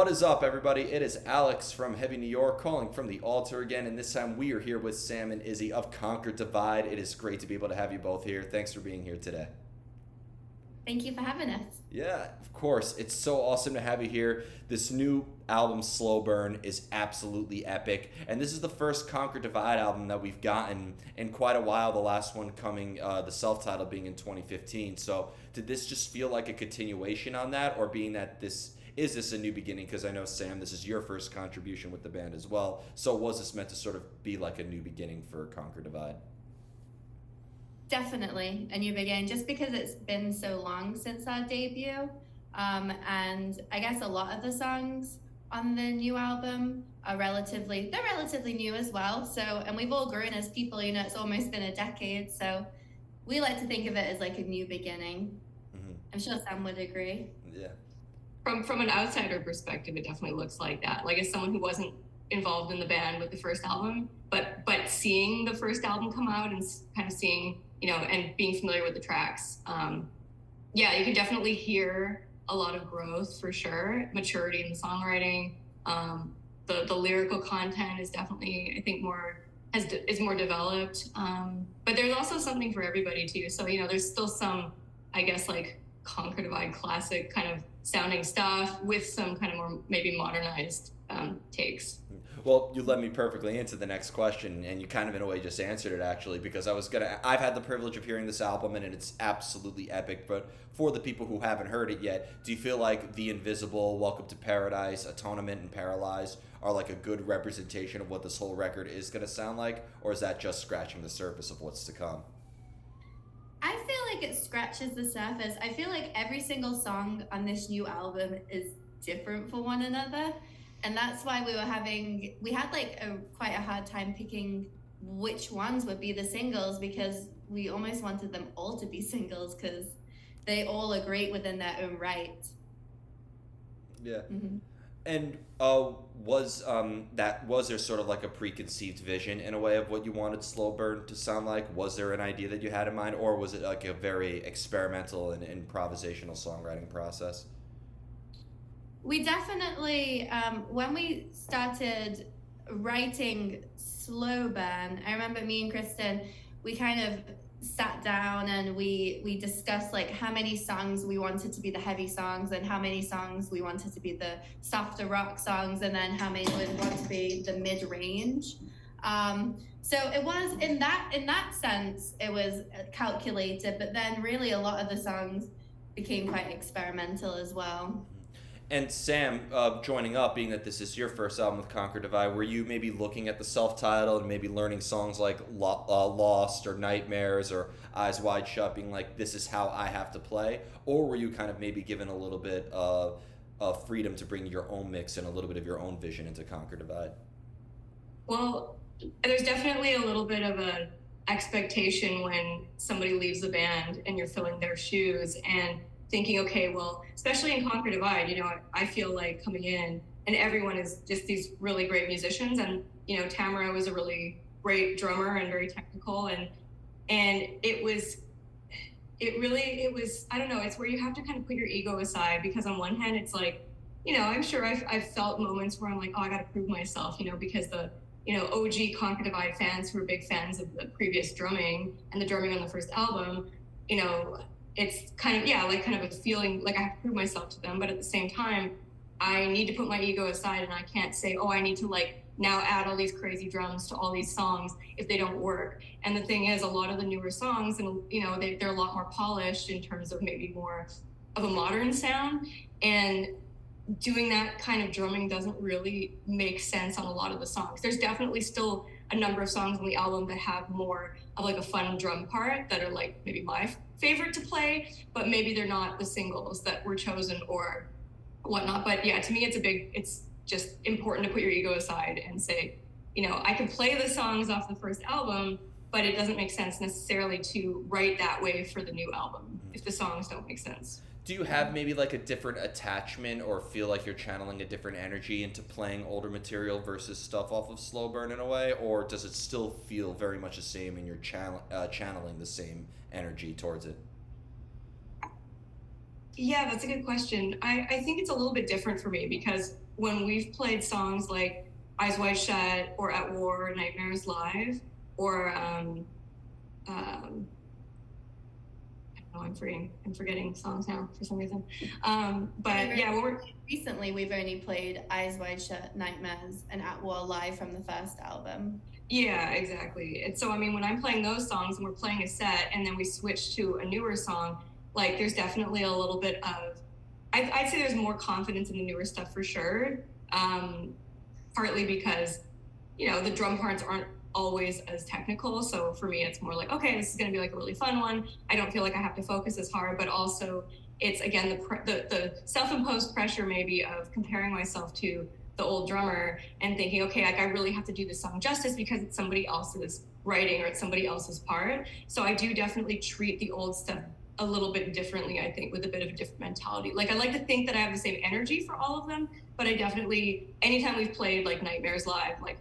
What is up, everybody? It is Alex from Heavy New York calling from the altar again, and this time we are here with Sam and Izzy of Conquer Divide. It is great to be able to have you both here. Thanks for being here today. Thank you for having us. Yeah, of course. It's so awesome to have you here. This new album, Slow Burn, is absolutely epic. And this is the first Conquer Divide album that we've gotten in quite a while, the last one coming, the self titled being in 2015. So, did this just feel like a continuation on that, or being that this a new beginning? Because I know, Sam, this is your first contribution with the band as well. So, was this meant to sort of be like a new beginning for Conquer Divide? Definitely a new beginning, just because it's been so long since our debut. And I guess a lot of the songs on the new album are they're relatively new as well. So, and we've all grown as people, it's almost been a decade. So we like to think of it as like a new beginning. Mm-hmm. I'm sure Sam would agree. Yeah. From an outsider perspective, it definitely looks like that. Like, as someone who wasn't involved in the band with the first album, but seeing the first album come out and kind of seeing, and being familiar with the tracks, yeah, you can definitely hear a lot of growth for sure, maturity in the songwriting. The lyrical content is definitely, I think, is more developed. But there's also something for everybody too. So there's still some, I guess, like Conquer Divide classic kind of sounding stuff with some kind of more maybe modernized takes. Well, you led me perfectly into the next question, and you kind of in a way just answered it, actually, because I've had the privilege of hearing this album, and it's absolutely epic. But for the people who haven't heard it yet, do you feel like The Invisible, Welcome to Paradise, Atonement, and Paralyzed are like a good representation of what this whole record is going to sound like, or is that just scratching the surface of what's to come? I feel like it scratches the surface. I feel like every single song on this new album is different for one another. And that's why we had like quite a hard time picking which ones would be the singles, because we almost wanted them all to be singles because they all are great within their own right. Yeah. Mm-hmm. And was there sort of like a preconceived vision in a way of what you wanted Slow Burn to sound like? Was there an idea that you had in mind, or was it like a very experimental and improvisational songwriting process? We definitely, when we started writing Slow Burn, I remember me and Kristen, we kind of sat down and we discussed like how many songs we wanted to be the heavy songs and how many songs we wanted to be the softer rock songs, and then how many would want to be the mid-range. So it was in that sense, it was calculated, but then really a lot of the songs became quite experimental as well. And Sam, joining up, being that this is your first album with Conquer Divide, were you maybe looking at the self-titled and maybe learning songs like Lost or Nightmares or Eyes Wide Shut, being like, this is how I have to play? Or were you kind of maybe given a little bit of freedom to bring your own mix and a little bit of your own vision into Conquer Divide? Well, there's definitely a little bit of an expectation when somebody leaves the band and you're filling their shoes and thinking, okay, well, especially in Conquer Divide, I feel like coming in and everyone is just these really great musicians. And, Tamara was a really great drummer and very technical. And it was, I don't know, it's where you have to kind of put your ego aside, because on one hand, it's like, I'm sure I've felt moments where I'm like, oh, I got to prove myself, because the, OG Conquer Divide fans who are big fans of the previous drumming and the drumming on the first album, it's kind of, kind of a feeling like I have to prove myself to them. But at the same time, I need to put my ego aside, and I can't say, oh, I need to now add all these crazy drums to all these songs if they don't work. And the thing is, a lot of the newer songs, and they're a lot more polished in terms of maybe more of a modern sound. And doing that kind of drumming doesn't really make sense on a lot of the songs. There's definitely still a number of songs on the album that have more of like a fun drum part that are like maybe my favorite to play, but maybe they're not the singles that were chosen or whatnot. But yeah, to me, it's just important to put your ego aside and say, I can play the songs off the first album, but it doesn't make sense necessarily to write that way for the new album if the songs don't make sense. Do you have maybe like a different attachment, or feel like you're channeling a different energy into playing older material versus stuff off of Slow Burn in a way? Or does it still feel very much the same and you're channeling the same energy towards it? Yeah, that's a good question. I think it's a little bit different for me because when we've played songs like Eyes Wide Shut or At War, Nightmares Live, or I'm forgetting songs now for some reason. But yeah, recently we've only played Eyes Wide Shut, Nightmares, and At War live from the first album. Yeah, exactly. And so, I mean, when I'm playing those songs and we're playing a set and then we switch to a newer song, like there's definitely a little bit of, I'd say there's more confidence in the newer stuff for sure. Partly because, you know, the drum parts aren't always as technical. So for me, it's more like, okay, this is going to be like a really fun one. I don't feel like I have to focus as hard, but also it's, again, the self-imposed pressure maybe of comparing myself to the old drummer and thinking, okay, like I really have to do this song justice because it's somebody else's writing or it's somebody else's part. So I do definitely treat the old stuff a little bit differently, I think, with a bit of a different mentality. Like I like to think that I have the same energy for all of them, but I definitely, anytime we've played like Nightmares Live, like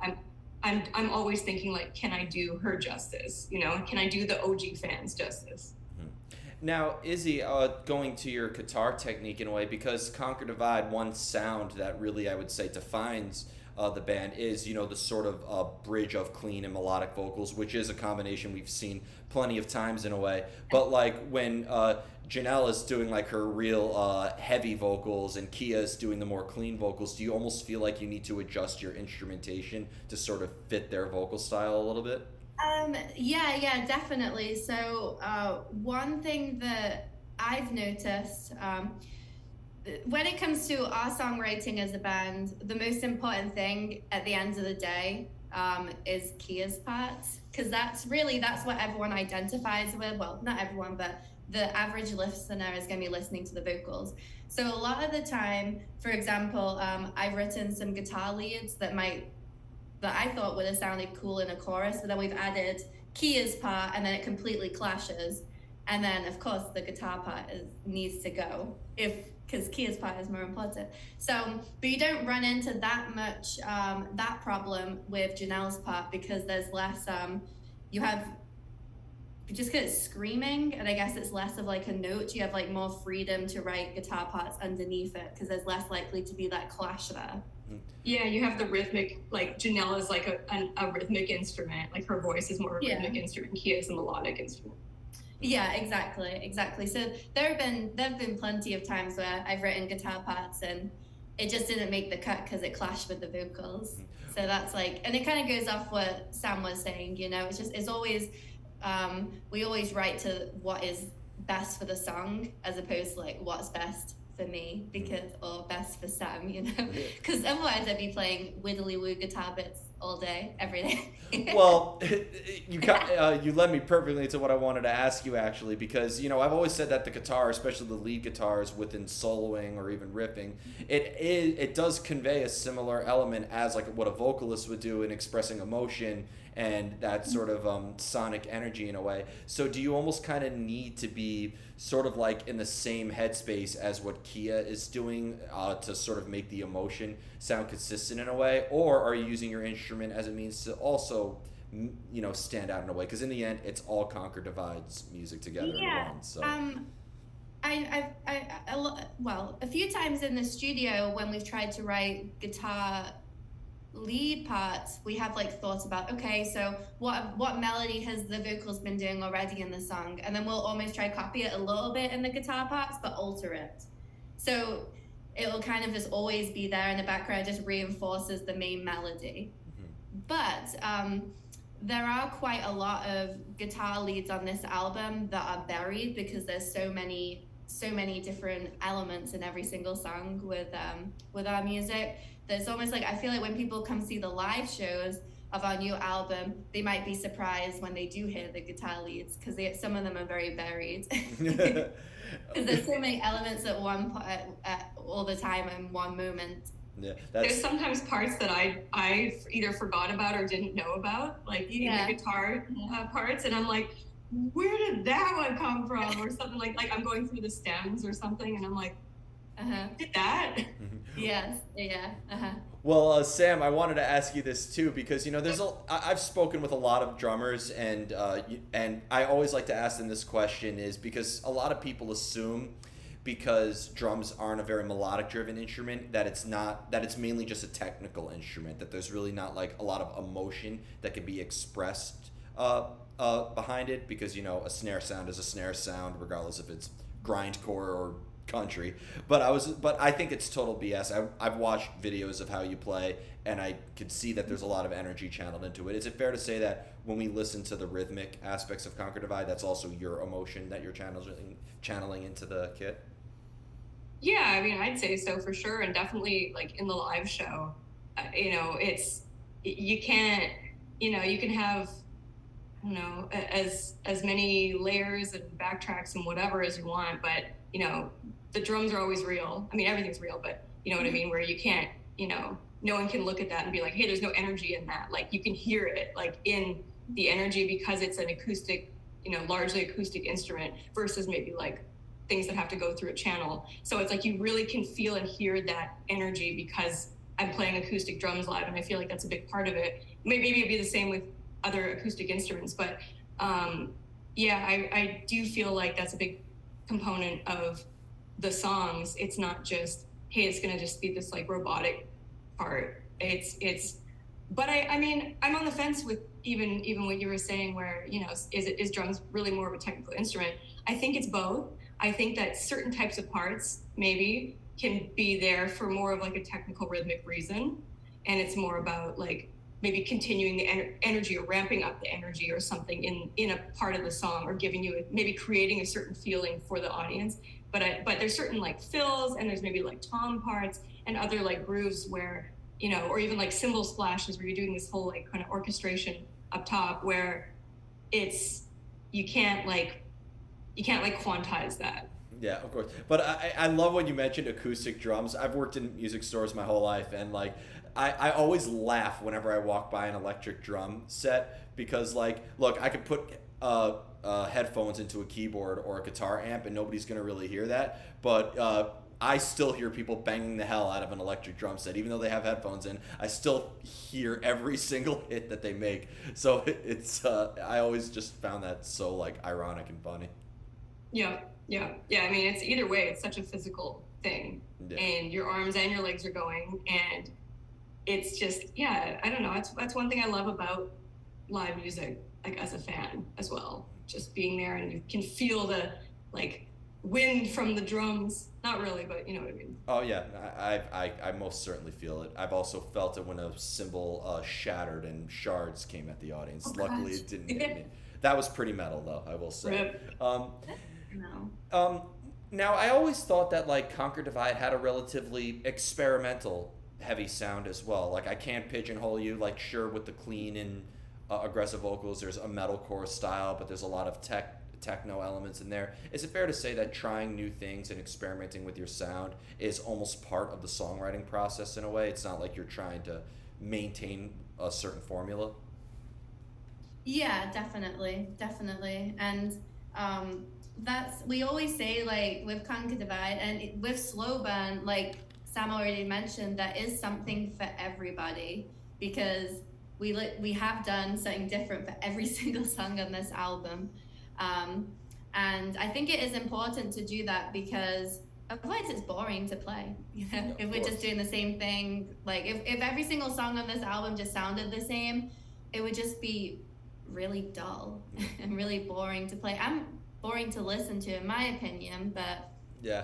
I'm always thinking like, can I do her justice? You know, can I do the OG fans justice? Now, Izzy, going to your guitar technique in a way, because Conquer Divide, one sound that really, I would say, defines the band is, you know, the sort of bridge of clean and melodic vocals, which is a combination we've seen plenty of times in a way. But like when Janelle is doing like her real heavy vocals and Kia is doing the more clean vocals, do you almost feel like you need to adjust your instrumentation to sort of fit their vocal style a little bit? Yeah, definitely. So one thing that I've noticed when it comes to our songwriting as a band, the most important thing at the end of the day is Kia's parts, because that's what everyone identifies with. Well, not everyone, but the average listener is going to be listening to the vocals. So a lot of the time, for example, I've written some guitar leads that I thought would have sounded cool in a chorus, but then we've added Kia's part and then it completely clashes. And then of course the guitar part needs to go because Kia's part is more important. So, but you don't run into that much, that problem with Janelle's part because there's less, just because it's screaming, and I guess it's less of like a note, you have like more freedom to write guitar parts underneath it because there's less likely to be that clash there. Yeah, you have the rhythmic, like Janelle is like a rhythmic instrument, like her voice is more a rhythmic instrument, Kia is a melodic instrument. Yeah, exactly. So there have been plenty of times where I've written guitar parts and it just didn't make the cut because it clashed with the vocals. So that's like, and it kind of goes off what Sam was saying, you know, it's always, we always write to what is best for the song as opposed to like what's best for me or best for Sam, you know, because otherwise I'd be playing widdly woo guitar bits all day, every day. Well, you led me perfectly to what I wanted to ask you actually, because you know I've always said that the guitar, especially the lead guitars within soloing or even riffing, it does convey a similar element as like what a vocalist would do in expressing emotion and that sort of sonic energy in a way. So do you almost kind of need to be sort of like in the same headspace as what Kia is doing to sort of make the emotion sound consistent in a way, or are you using your instrument as a means to also, you know, stand out in a way? Because in the end, it's all Conquer Divide's music together in one. So. Well, a few times in the studio when we've tried to write guitar lead parts, we have like thoughts about, okay, so what melody has the vocals been doing already in the song, and then we'll almost try copy it a little bit in the guitar parts but alter it, so it'll kind of just always be there in the background, just reinforces the main melody. But there are quite a lot of guitar leads on this album that are buried because there's so many different elements in every single song with our music. There's almost like, I feel like when people come see the live shows of our new album, they might be surprised when they do hear the guitar leads because some of them are very buried. Because there's so many elements at all the time in one moment. Yeah, there's sometimes parts that I either forgot about or didn't know about, like in the guitar parts, and I'm like, where did that one come from, or something like I'm going through the stems or something, and I'm like, did that? Yes, yeah. Well, Sam, I wanted to ask you this too because you know I've spoken with a lot of drummers and I always like to ask them this question is because a lot of people assume because drums aren't a very melodic driven instrument, that it's mainly just a technical instrument, that there's really not like a lot of emotion that can be expressed behind it, because a snare sound is a snare sound regardless if it's grindcore or country. But I think it's total BS. I've watched videos of how you play, and I could see that there's a lot of energy channeled into it. Is it fair to say that when we listen to the rhythmic aspects of Conquer Divide, that's also your emotion that you're channeling into the kit? Yeah, I mean, I'd say so for sure, and definitely like in the live show, it's you can't, you can have, I don't know, as many layers and backtracks and whatever as you want, but the drums are always real. I mean, everything's real, but you know what I mean, where you can't, no one can look at that and be like, hey, there's no energy in that. Like you can hear it like in the energy, because it's an acoustic, largely acoustic instrument versus maybe like things that have to go through a channel. So it's like you really can feel and hear that energy because I'm playing acoustic drums live, and I feel like that's a big part of it. Maybe it'd be the same with other acoustic instruments, but yeah, I do feel like that's a big component of the songs. It's not just, hey, it's gonna just be this like robotic part. But I mean, I'm on the fence with even what you were saying, where is drums really more of a technical instrument? I think it's both. I think that certain types of parts maybe can be there for more of like a technical rhythmic reason, and it's more about like maybe continuing the energy or ramping up the energy or something in a part of the song, or giving you maybe creating a certain feeling for the audience. But there's certain like fills, and there's maybe like tom parts and other like grooves where or even like cymbal splashes where you're doing this whole like kind of orchestration up top, where you can't quantize that. Yeah, of course. But I love when you mentioned acoustic drums. I've worked in music stores my whole life, and like I always laugh whenever I walk by an electric drum set, because like, look, I could put headphones into a keyboard or a guitar amp and nobody's gonna really hear that, but I still hear people banging the hell out of an electric drum set, even though they have headphones in. I still hear every single hit that they make. So it's I always just found that so like ironic and funny. Yeah. I mean, it's either way. It's such a physical thing, and your arms and your legs are going, and it's just, yeah. I don't know. That's one thing I love about live music, like as a fan as well. Just being there, and you can feel the like wind from the drums. Not really, but you know what I mean. Oh yeah, I most certainly feel it. I've also felt it when a cymbal shattered and shards came at the audience. Oh, Luckily, gosh. it didn't hit me. That was pretty metal, though, I will say. Rip. No. Now, I always thought that like Conquer Divide had a relatively experimental heavy sound as well. Like I can't pigeonhole you. Like sure, with the clean and aggressive vocals, there's a metalcore style, but there's a lot of techno elements in there. Is it fair to say that trying new things and experimenting with your sound is almost part of the songwriting process in a way? It's not like you're trying to maintain a certain formula. Yeah, definitely, and we always say like with Conquer Divide and with Slow Burn, like Sam already mentioned, that is something for everybody, because we have done something different for every single song on this album, and I think it is important to do that, because otherwise it's boring to play. If we're just doing the same thing, like if every single song on this album just sounded the same, it would just be really dull and really boring to play. I'm boring to listen to, in my opinion, but yeah,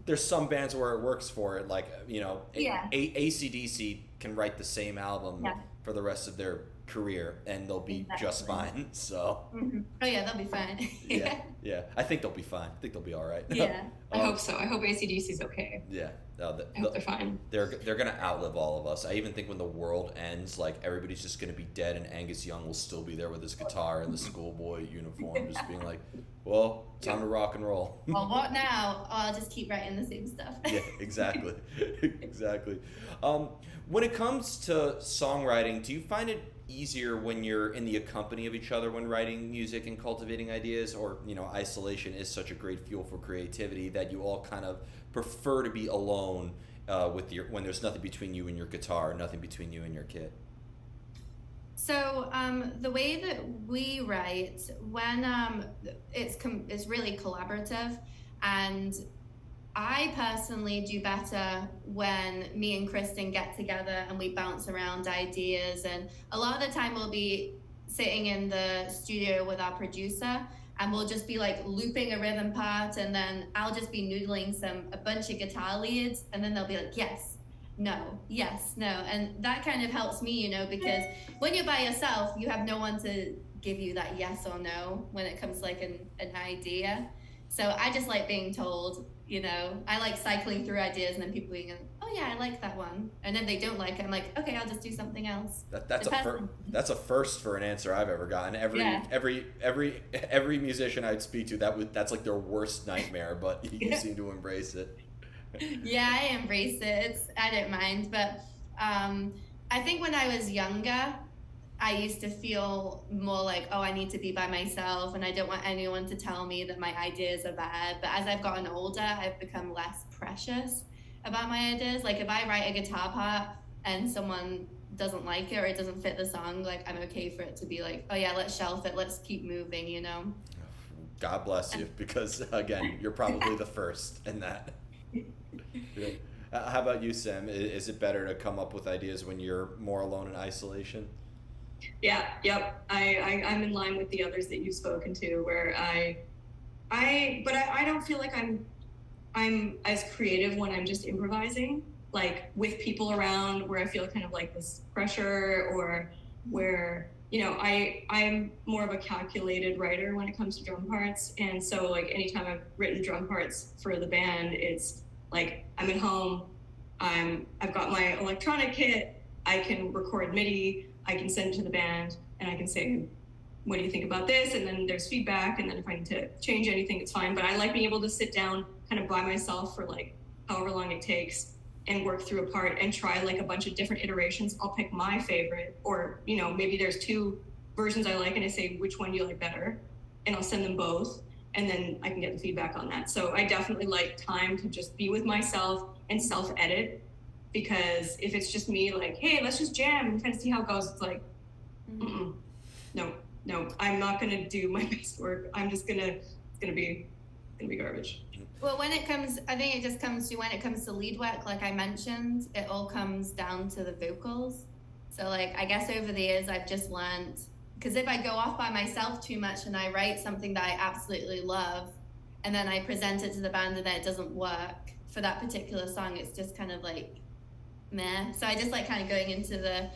there's some bands where it works for it, like AC/DC can write the same album for the rest of their career and they'll be just fine. So oh yeah, they'll be fine. yeah, I think they'll be fine. I think they'll be all right. Yeah. I hope so. I hope AC/DC's okay. Yeah, I hope they're fine. They're gonna outlive all of us. I even think when the world ends, like everybody's just gonna be dead, and Angus Young will still be there with his guitar and the schoolboy uniform, just being like, "Well, time to rock and roll." Well, what now? Oh, I'll just keep writing the same stuff. Yeah, exactly, exactly. When it comes to songwriting, do you find it easier when you're in the company of each other when writing music and cultivating ideas, or isolation is such a great fuel for creativity that you all kind of prefer to be alone when there's nothing between you and your guitar, nothing between you and your kit? So the way that we write, when it's really collaborative, and I personally do better when me and Kristen get together and we bounce around ideas. And a lot of the time we'll be sitting in the studio with our producer and we'll just be like looping a rhythm part, and then I'll just be noodling a bunch of guitar leads, and then they'll be like, yes, no, yes, no. And that kind of helps me, because when you're by yourself, you have no one to give you that yes or no when it comes to like an idea. So I just like being told, I like cycling through ideas and then people being, oh yeah, I like that one. And then they don't like it. I'm like, okay, I'll just do something else. That's a first for an answer I've ever gotten. Every musician I'd speak to, that's like their worst nightmare, but you seem to embrace it. Yeah, I embrace it. I don't mind. But I think when I was younger, I used to feel more like, oh, I need to be by myself and I don't want anyone to tell me that my ideas are bad. But as I've gotten older, I've become less precious about my ideas. Like if I write a guitar part and someone doesn't like it or it doesn't fit the song, like I'm okay for it to be like, oh yeah, let's shelf it, let's keep moving. God bless you, because again, you're probably the first in that. How about you, Sam? Is it better to come up with ideas when you're more alone in isolation? Yeah, yep. I'm in line with the others that you've spoken to, where I don't feel like I'm as creative when I'm just improvising, like with people around, where I feel kind of like this pressure, or where I'm more of a calculated writer when it comes to drum parts. And so like anytime I've written drum parts for the band, it's like I'm at home, I've got my electronic kit, I can record MIDI, I can send it to the band, and I can say, what do you think about this? And then there's feedback, and then if I need to change anything, it's fine. But I like being able to sit down kind of by myself for like however long it takes and work through a part and try like a bunch of different iterations. I'll pick my favorite, or maybe there's two versions I like, and I say, which one do you like better? And I'll send them both, and then I can get the feedback on that. So I definitely like time to just be with myself and self-edit, because if it's just me like, hey, let's just jam and kind of see how it goes, it's like, no, I'm not gonna do my best work. It's gonna be garbage. Well, I think it just comes to when it comes to lead work, like I mentioned, it all comes down to the vocals. So like, I guess over the years, I've just learned, because if I go off by myself too much and I write something that I absolutely love, and then I present it to the band and then it doesn't work for that particular song, it's just kind of like, meh. So I just like kind of going into it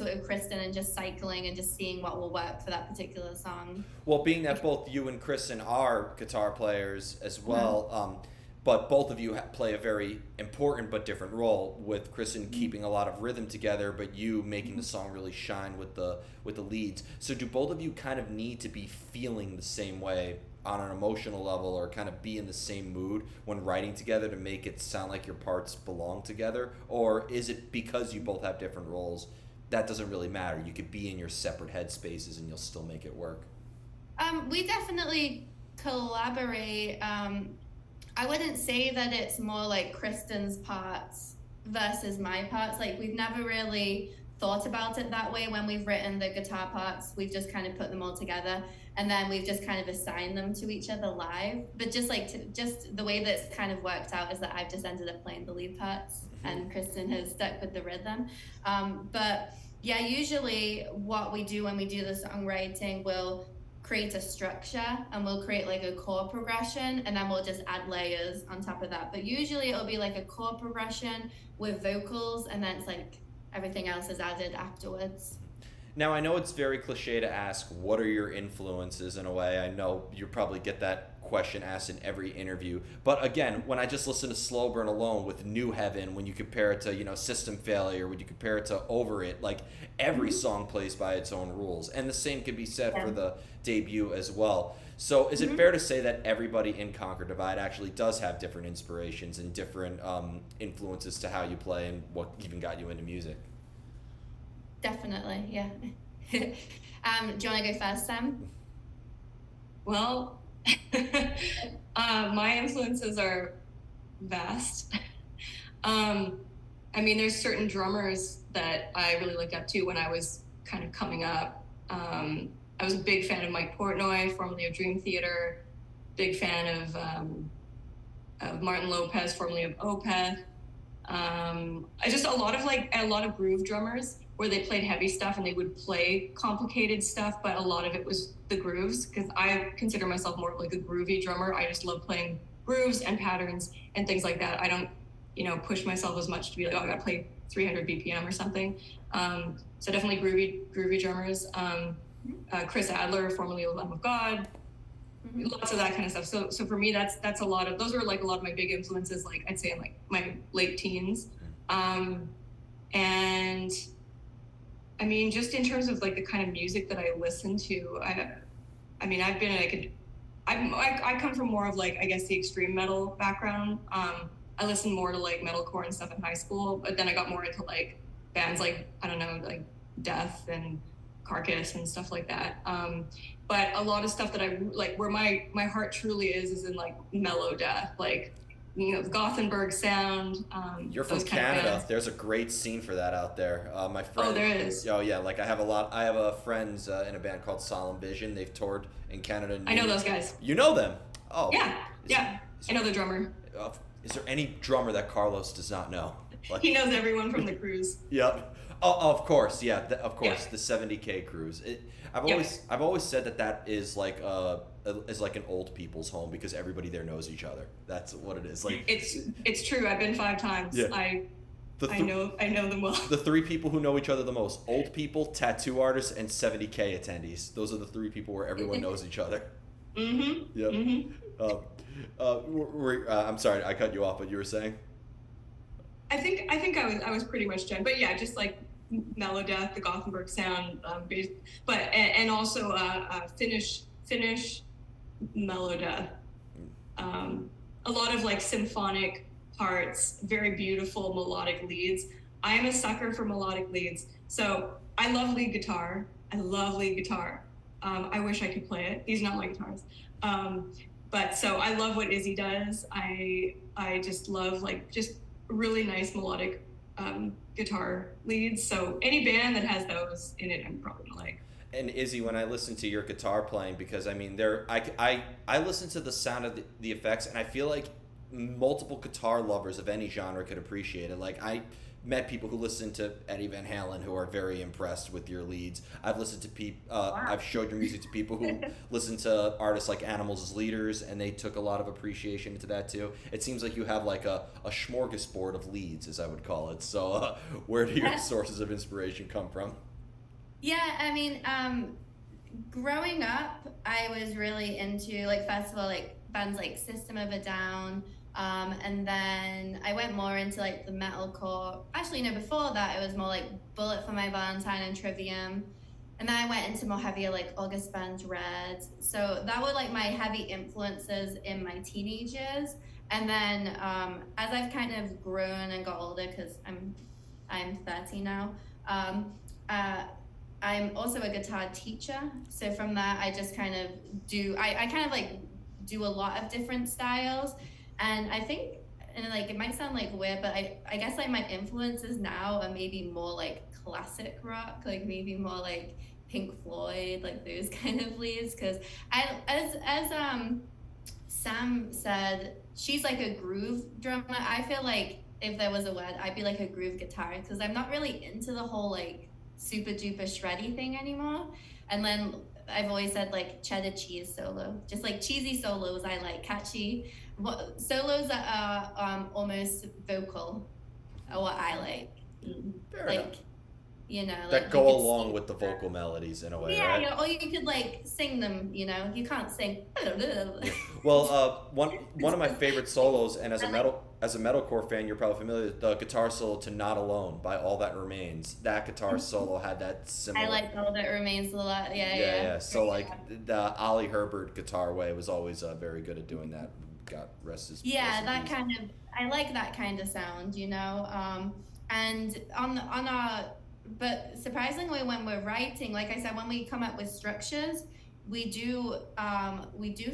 with Kristen and just cycling and just seeing what will work for that particular song. Well, being that both you and Kristen are guitar players as well, but both of you play a very important but different role, with Kristen keeping a lot of rhythm together, but you making the song really shine with the leads. So do both of you kind of need to be feeling the same way on an emotional level, or kind of be in the same mood when writing together to make it sound like your parts belong together? Or is it because you both have different roles, that doesn't really matter? You could be in your separate headspaces and you'll still make it work. We definitely collaborate. I wouldn't say that it's more like Kristen's parts versus my parts. Like we've never really thought about it that way. When we've written the guitar parts, we've just kind of put them all together, and then we've just kind of assigned them to each other live. But just the way that it's kind of worked out is that I've just ended up playing the lead parts, and Kristen has stuck with the rhythm. But yeah, usually what we do when we do the songwriting, we'll create a structure and we'll create like a chord progression, and then we'll just add layers on top of that. But usually it'll be like a chord progression with vocals, and then it's like everything else is added afterwards. Now, I know it's very cliche to ask, what are your influences, in a way. I know you probably get that question asked in every interview. But again, when I just listen to Slow Burn alone with New Heaven, when you compare it to, System Failure, when you compare it to Over It, like every song plays by its own rules. And the same could be said for the debut as well. So is it fair to say that everybody in Conquer Divide actually does have different inspirations and different influences to how you play and what even got you into music? Definitely, yeah. Do you want to go first, Sam? Well, my influences are vast. There's certain drummers that I really looked up to when I was kind of coming up. I was a big fan of Mike Portnoy, formerly of Dream Theater. big fan of Martin Lopez, formerly of Opeth. I just a lot of groove drummers where they played heavy stuff and they would play complicated stuff, but a lot of it was the grooves, because I consider myself more like a groovy drummer. I just love playing grooves and patterns and things like that. I don't, push myself as much to be like, oh, I gotta play 300 BPM or something. So definitely groovy drummers. Chris Adler, formerly of Lamb of God, lots of that kind of stuff. So for me, that's a lot of, those are like a lot of my big influences, like I'd say in like my late teens. And I mean, just in terms of like the kind of music that I listen to, I mean, I've been like, I come from more of like, I guess the extreme metal background. I listened more to like metalcore and stuff in high school, but then I got more into like bands like, I don't know, like Death and Carcass and stuff like that. But a lot of stuff that I like, where my heart truly is in like mellow death, like, the Gothenburg sound. You're from Canada. There's a great scene for that out there. My friend. Oh, there is. Oh yeah, like I have friends in a band called Solemn Vision. They've toured in Canada. I know those guys. You know them? Oh. Yeah. I know the drummer. Is there any drummer that Carlos does not know? Like, he knows everyone from the cruise. Yep. Oh, of course, yeah, of course, yeah. The 70K cruise. I've always said that is like an old people's home because everybody there knows each other. That's what it is. Like it's true. I've been 5 times. Yeah. I know them well. The 3 people who know each other the most: old people, tattoo artists, and 70K attendees. Those are the 3 people where everyone knows each other. Mm-hmm. Yep. Mm-hmm. I'm sorry, I cut you off, but you were saying. I think I was pretty much done, but yeah, just like mellow death, the Gothenburg sound, but and also Finnish mellow death. A lot of like symphonic parts, very beautiful melodic leads. I am a sucker for melodic leads, so I love lead guitar. I wish I could play it. These are not my guitars. But so I love what Izzy does. I just love like just really nice melodic guitar leads. So any band that has those in it, I'm probably gonna like. And Izzy, when I listen to your guitar playing, because I mean, I listen to the sound of the effects, and I feel like multiple guitar lovers of any genre could appreciate it. Like I met people who listen to Eddie Van Halen who are very impressed with your leads. I've listened to I've showed your music to people who listen to artists like Animals as leaders, and they took a lot of appreciation into that too. It seems like you have like a smorgasbord of leads, as I would call it. So where do your sources of inspiration come from? Yeah, I mean, growing up, I was really into, like, first of all, like, bands like System of a Down, and then I went more into, like, the metalcore. Actually, no, before that, it was more, like, Bullet for My Valentine and Trivium. And then I went into more heavier, like, August Burns Red. So that were, like, my heavy influences in my teenage years. And then as I've kind of grown and got older, because I'm 30 now, I'm also a guitar teacher. So from that, I just kind of I kind of like do a lot of different styles. And I think, and like, it might sound like weird, but I guess like my influences now are maybe more like classic rock, like maybe more like Pink Floyd, like those kind of leads. Cause as Sam said, she's like a groove drummer. I feel like if there was a word, I'd be like a groove guitarist, cause I'm not really into the whole like super duper shreddy thing anymore. And then I've always said like cheddar cheese solo, just like cheesy solos I like, catchy. Solos that are almost vocal are what I like. Fair like enough. You know, that like go along with the vocal melodies in a way, yeah, right? you know, or you could like sing them, you know, you can't sing. Well, one of my favorite solos, and as a metalcore fan, you're probably familiar with the guitar solo to "Not Alone" by All That Remains. That guitar solo had that similar. I like All That Remains a lot. Yeah. So like the Ollie Herbert guitar way was always very good at doing that. God rest his. Yeah, that kind of. I like that kind of sound, you know. And on our. But surprisingly, when we're writing, like I said, when we come up with structures, we do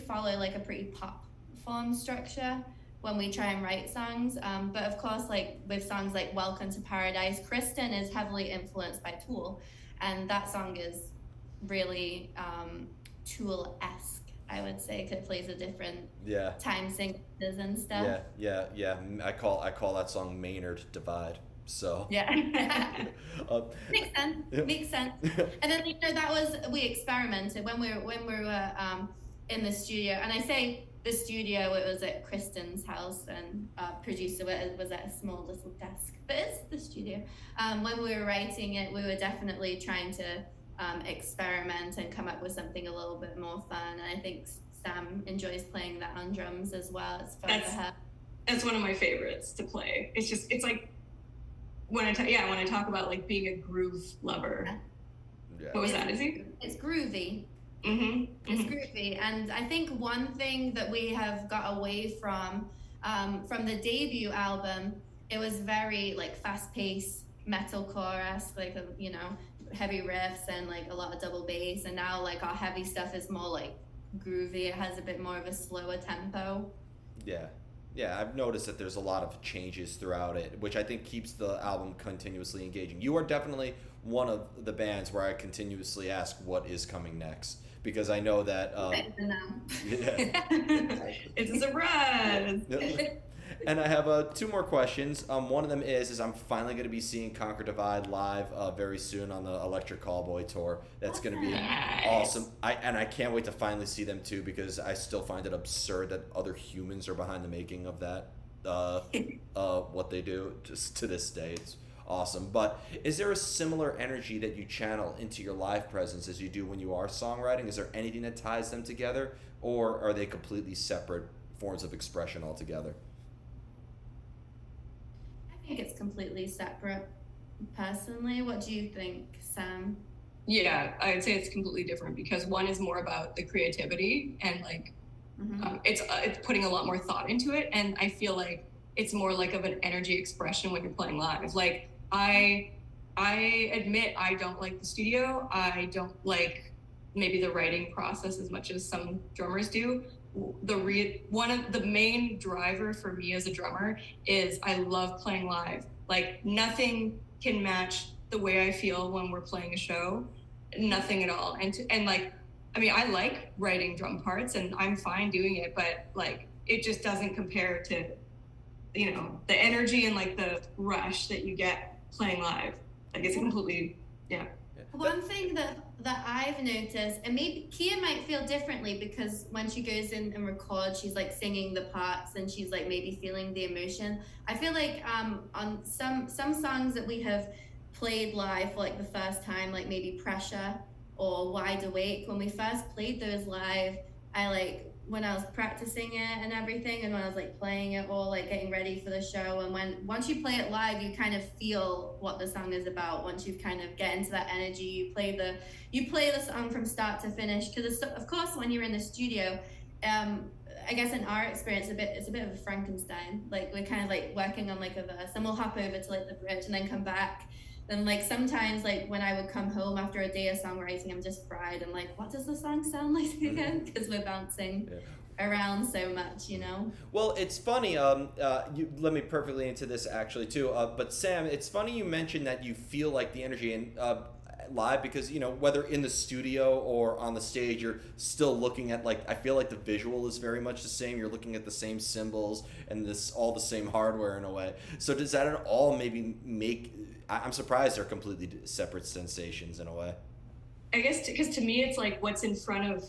follow like a pretty pop form structure when we try and write songs. But of course, like with songs like Welcome to Paradise, Kristen is heavily influenced by Tool, and that song is really Tool-esque, I would say, because it plays a different Yeah. time signatures and stuff. Yeah. I call that song Maynard Divide. So. Yeah. uh, Makes sense. yeah. Makes sense. And then that was, we experimented when we were in the studio. And I say the studio, it was at Kristen's house, and producer was at a small little desk. But it's the studio. When we were writing it, we were definitely trying to experiment and come up with something a little bit more fun. And I think Sam enjoys playing that on drums as well. It's fun for her. That's one of my favorites to play. It's like when I talk about like being a groove lover. Yeah. What was that, Izzy? It's groovy. Mm-hmm. It's groovy. And I think one thing that we have got away from the debut album, it was very like fast-paced metalcore-esque, like heavy riffs and like a lot of double bass. And now like our heavy stuff is more like groovy. It has a bit more of a slower tempo. Yeah, I've noticed that there's a lot of changes throughout it, which I think keeps the album continuously engaging. You are definitely one of the bands where I continuously ask what is coming next, because I know that. Yeah. It's a surprise. And I have two more questions. One of them is I'm finally going to be seeing Conquer Divide live very soon on the Electric Callboy tour. That's going to be awesome. I can't wait to finally see them too, because I still find it absurd that other humans are behind the making of that. What they do, just to this day, it's awesome. But is there a similar energy that you channel into your live presence as you do when you are songwriting? Is there anything that ties them together, or are they completely separate forms of expression altogether? I think it's completely separate, personally. What do you think, Sam? Yeah, I'd say it's completely different, because one is more about the creativity and like it's putting a lot more thought into it, and I feel like it's more like of an energy expression when you're playing live. Like I admit I don't like the studio. I don't like maybe the writing process as much as some drummers do. One of the main driver for me as a drummer is I love playing live. Like nothing can match the way I feel when we're playing a show, nothing at all. And like, I mean, I like writing drum parts and I'm fine doing it, but like it just doesn't compare to, the energy and like the rush that you get playing live. Like it's completely, yeah. One thing that I've noticed, and maybe Kia might feel differently, because when she goes in and records, she's like singing the parts and she's like maybe feeling the emotion. I feel like on some songs that we have played live for like the first time, like maybe Pressure or Wide Awake, when we first played those live, when I was practicing it and everything, and when I was like playing it all, like getting ready for the show, and once you play it live, you kind of feel what the song is about. Once you've kind of get into that energy, you play the song from start to finish. Because of course, when you're in the studio, I guess in our experience, it's a bit of a Frankenstein. Like we're kind of like working on like a verse, and we'll hop over to like the bridge and then come back. And like sometimes, like when I would come home after a day of songwriting, I'm just fried. I'm like, what does the song sound like again? Because we're bouncing around so much, Well, it's funny. You let me perfectly into this actually too. But Sam, it's funny you mentioned that you feel like the energy and live, because whether in the studio or on the stage, you're still looking at, like, I feel like the visual is very much the same. You're looking at the same symbols and all the same hardware in a way. So does that at all maybe make? I'm surprised they're completely separate sensations in a way. I guess because to me it's like what's in front of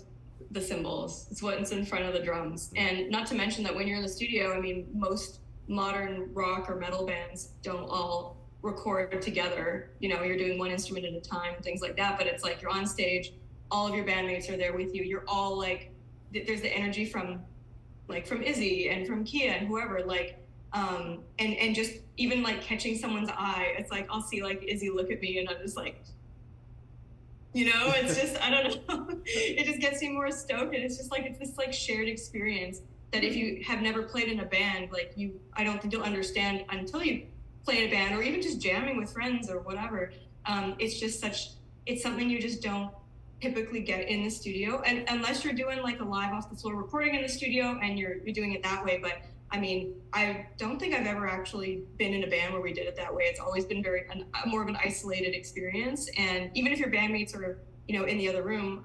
the cymbals. It's what's in front of the drums. And not to mention that when you're in the studio, I mean, most modern rock or metal bands don't all record together. You're doing one instrument at a time, things like that. But it's like you're on stage, all of your bandmates are there with you. You're all like, there's the energy from Izzy and from Kia and whoever, like, and just even like catching someone's eye. It's like I'll see like Izzy look at me and I'm just like, it's just, I don't know. It just gets me more stoked, and it's just like, it's this like shared experience that if you have never played in a band, like I don't think you'll understand until you play in a band, or even just jamming with friends or whatever. It's something you just don't typically get in the studio, and unless you're doing like a live off the floor recording in the studio and you're doing it that way. But I mean, I don't think I've ever actually been in a band where we did it that way. It's always been more of an isolated experience. And even if your bandmates are, in the other room,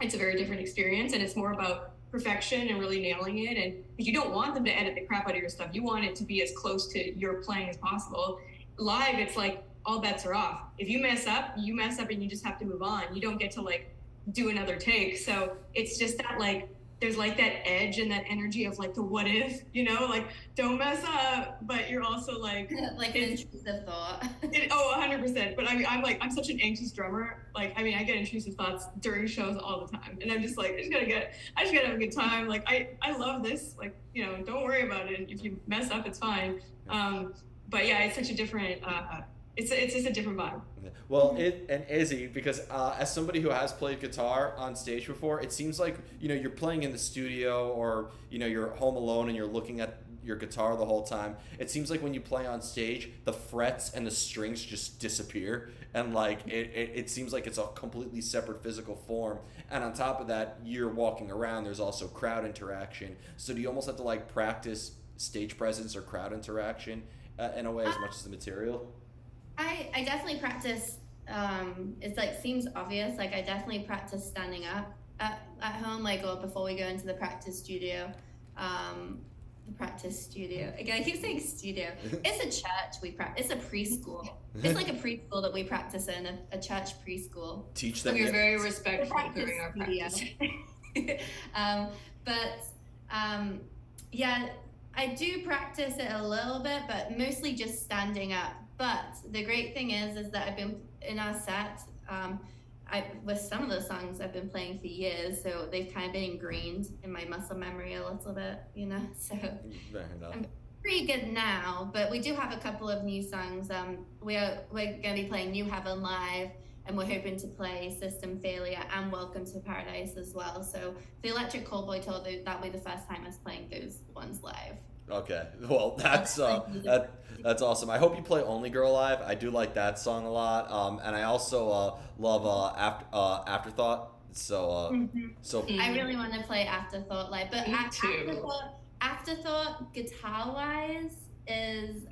it's a very different experience, and it's more about perfection and really nailing it. And because you don't want them to edit the crap out of your stuff, you want it to be as close to your playing as possible. Live, it's like all bets are off. If you mess up, and you just have to move on. You don't get to like do another take. So it's just that like there's like that edge and that energy of like the what if, like don't mess up, but you're also like like an intrusive thought. 100%. But I mean, I'm such an anxious drummer. Like, I mean, I get intrusive thoughts during shows all the time, and I'm just like, I just gotta have a good time. Like, I love this. Like, don't worry about it. If you mess up, it's fine. But yeah, it's such a different. It's just a different vibe. Well, and Izzy, because as somebody who has played guitar on stage before, it seems like you're playing in the studio, or you're home alone and you're looking at your guitar the whole time. It seems like when you play on stage, the frets and the strings just disappear, and like it seems like it's a completely separate physical form. And on top of that, you're walking around. There's also crowd interaction. So do you almost have to like practice stage presence or crowd interaction in a way as much as the material? I definitely practice. It's like seems obvious. Like I definitely practice standing up at home, like or before we go into the practice studio. The practice studio. Again, I keep saying studio. It's a church we practice. It's a preschool. It's like a preschool that we practice in, a church preschool. Teach them. We are very respectful during our practice. Yeah, I do practice it a little bit, but mostly just standing up. But the great thing is that I've been in our set. With some of the songs I've been playing for years, so they've kind of been ingrained in my muscle memory a little bit, So I'm pretty good now. But we do have a couple of new songs. We're going to be playing New Heaven live, and we're hoping to play System Failure and Welcome to Paradise as well. So the Electric Callboy tour, that'll be the first time us playing those ones live. Okay, well that's that's awesome. I hope you play Only Girl live. I do like that song a lot, and I also love Afterthought. So I really want to play Afterthought live, but Afterthought guitar wise is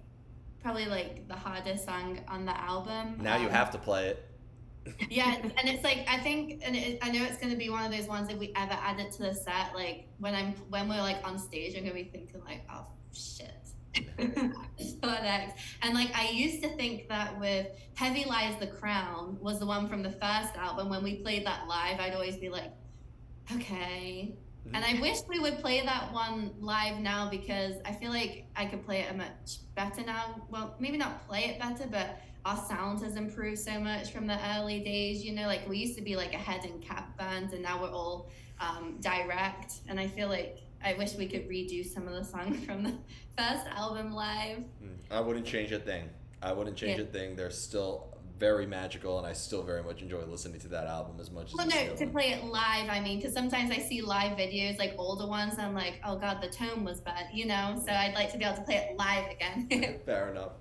probably like the hardest song on the album. Now you have to play it. Yeah, and it's like I think, and I know it's going to be one of those ones if we ever add it to the set, like when we're like on stage, I'm going to be thinking like, oh shit. What next? And like I used to think that with Heavy Lies the Crown was the one from the first album. When we played that live, I'd always be like, okay. And I wish we would play that one live now, because I feel like I could play it much better now. Well, maybe not play it better, but our sound has improved so much from the early days. Like we used to be like a head and cap band, and now we're all direct. And I feel like I wish we could redo some of the songs from the first album live. I wouldn't change a thing. They're still very magical, and I still very much enjoy listening to that album as much as to play it live, I mean, because sometimes I see live videos, like older ones, and I'm like, oh god, the tone was bad, so I'd like to be able to play it live again. Fair enough.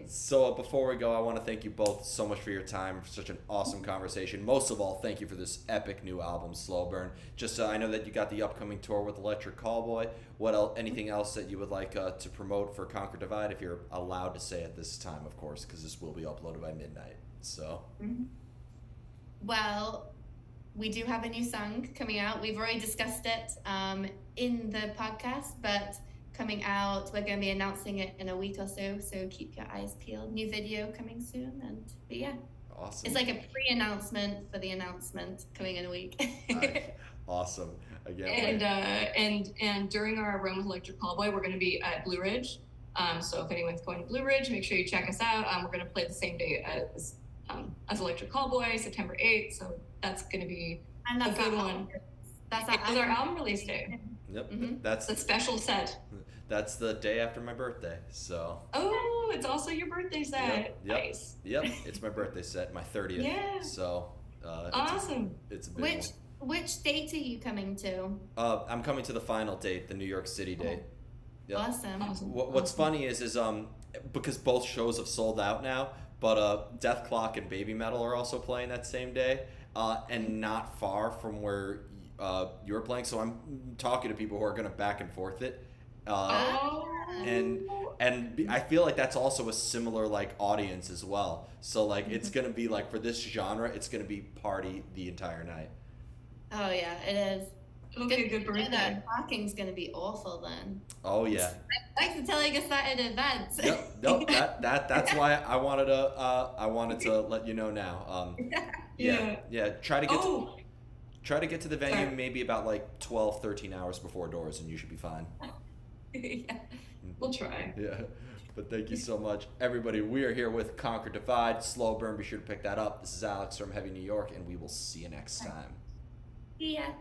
So before we go, I want to thank you both so much for your time, for such an awesome conversation. Most of all, thank you for this epic new album, Slow Burn. Just I know that you got the upcoming tour with Electric Callboy. What else? Anything else that you would like to promote for Conquer Divide, if you're allowed to say at this time, of course, because this will be uploaded by midnight. So. Well, we do have a new song coming out. We've already discussed it in the podcast, but coming out, we're going to be announcing it in a week or so. So keep your eyes peeled. New video coming soon, but yeah. Awesome. It's like a pre-announcement for the announcement coming in a week. Awesome. Again. And during our run with Electric Callboy, we're going to be at Blue Ridge. So if anyone's going to Blue Ridge, make sure you check us out. We're going to play the same day as Electric Callboy, September 8th. So that's going to be a good one. That's our album release day. Yep. Mm-hmm. That's a special set. That's the day after my birthday. So. Oh, it's also your birthday set. Yep. Nice. Yep. It's my birthday set, my 30th. Yeah. So. Awesome. It's a big one. Which date are you coming to? I'm coming to the final date, the New York City date. Yep. Awesome. What's funny is because both shows have sold out now, but Death Clock and Baby Metal are also playing that same day, and not far from where you're playing. So I'm talking to people who are going to back and forth it. And I feel like that's also a similar like audience as well. So like it's gonna be like for this genre, it's gonna be party the entire night. Oh yeah, it is. It'll be a good birthday. That parking's gonna be awful then. Oh yeah. Thanks for telling us that in advance. Yep. Nope. That's why I wanted to let you know now. Yeah. Try to get to the venue maybe about like 12, 13 hours before doors, and you should be fine. Yeah. We'll try. Yeah. But thank you so much, everybody. We are here with Conquer Divide, Slow Burn. Be sure to pick that up. This is Alex from Heavy New York, and we will see you next time. Yeah.